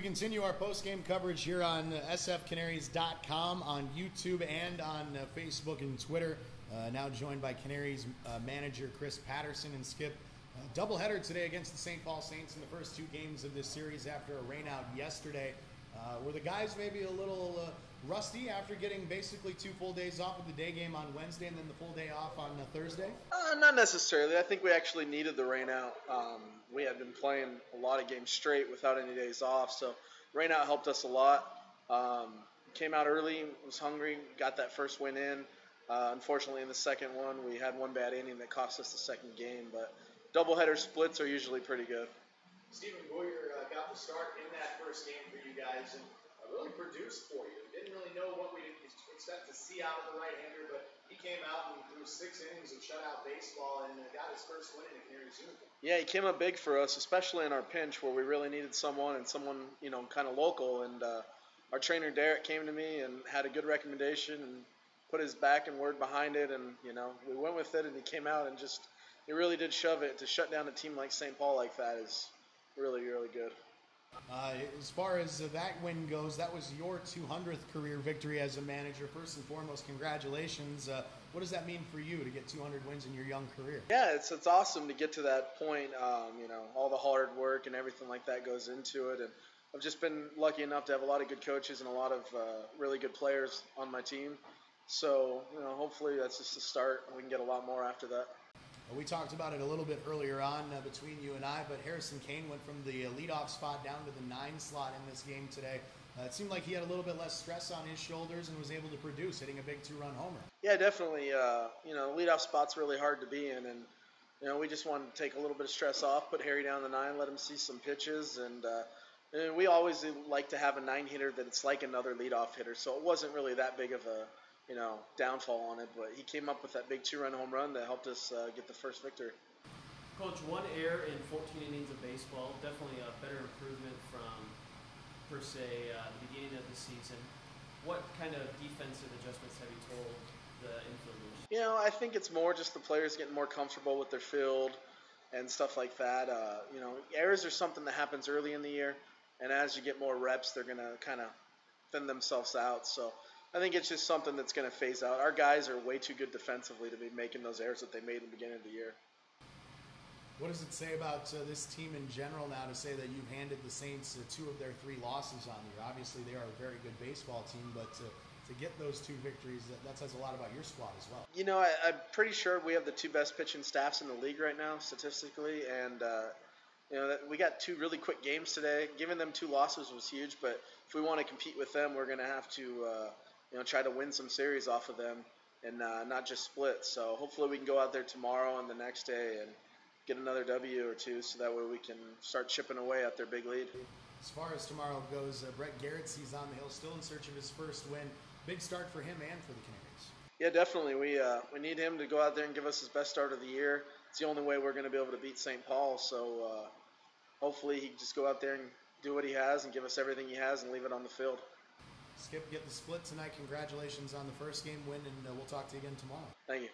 continue our post-game coverage here on sfcanaries.com, on YouTube, and on Facebook and Twitter. Now joined by Canaries Manager Chris Paterson. And Skip, doubleheader today against the St. Paul Saints in the first two games of this series after a rainout yesterday. Were the guys maybe a little rusty after getting basically 2 full days off with the day game on Wednesday and then the full day off on Thursday? Not necessarily. I think we actually needed the rainout. We had been playing a lot of games straight without any days off, so rainout helped us a lot. Came out early, was hungry, got that first win in. Unfortunately, in the second one, we had one bad inning that cost us the second game, but doubleheader splits are usually pretty good. Stephen Boyer got the start in that first game for you guys and really produced for you. Didn't really know what we expect to see out of the right-hander, but he came out and threw 6 innings of shutout baseball and got his first win in a Canaries uniform. Yeah, he came up big for us, especially in our pinch where we really needed someone kind of local. And our trainer Derek came to me and had a good recommendation and put his back and word behind it, and we went with it. And he came out and he really did shove it. To shut down a team like St. Paul like that is really, really good. As far as that win goes, that was your 200th career victory as a manager. First and foremost, congratulations. What does that mean for you to get 200 wins in your young career? Yeah, it's awesome to get to that point. All the hard work and everything like that goes into it. And I've just been lucky enough to have a lot of good coaches and a lot of really good players on my team. So, hopefully that's just the start, and we can get a lot more after that. We talked about it a little bit earlier on between you and I, but Harrison Kane went from the leadoff spot down to the 9 slot in this game today. It seemed like he had a little bit less stress on his shoulders and was able to produce, hitting a big 2-run homer. Yeah, definitely. Leadoff spot's really hard to be in, and we just wanted to take a little bit of stress off, put Harry down the 9, let him see some pitches, and we always like to have a 9-hitter that it's like another leadoff hitter, so it wasn't really that big of a downfall on it, but he came up with that big 2-run home run that helped us get the first victory. Coach, 1 error in 14 innings of baseball, definitely a better improvement from, per se, the beginning of the season. What kind of defensive adjustments have you told the infielders? I think it's more just the players getting more comfortable with their field and stuff like that. Errors are something that happens early in the year, and as you get more reps, they're going to kind of thin themselves out. So I think it's just something that's going to phase out. Our guys are way too good defensively to be making those errors that they made in the beginning of the year. What does it say about this team in general now to say that you've handed the Saints 2 of their 3 losses on the year? Obviously, they are a very good baseball team, but to get those 2 victories, that says a lot about your squad as well. I'm pretty sure we have the 2 best pitching staffs in the league right now, statistically, and we got 2 really quick games today. Giving them 2 losses was huge, but if we want to compete with them, we're going to have to try to win some series off of them and not just split. So hopefully we can go out there tomorrow and the next day and get another W or 2 so that way we can start chipping away at their big lead. As far as tomorrow goes, Brett Garrett's he's on the hill, still in search of his first win. Big start for him and for the Canaries. Yeah, definitely. We need him to go out there and give us his best start of the year. It's the only way we're going to be able to beat St. Paul. So hopefully he can just go out there and do what he has and give us everything he has and leave it on the field. Skip, get the split tonight. Congratulations on the first game win, and we'll talk to you again tomorrow. Thank you.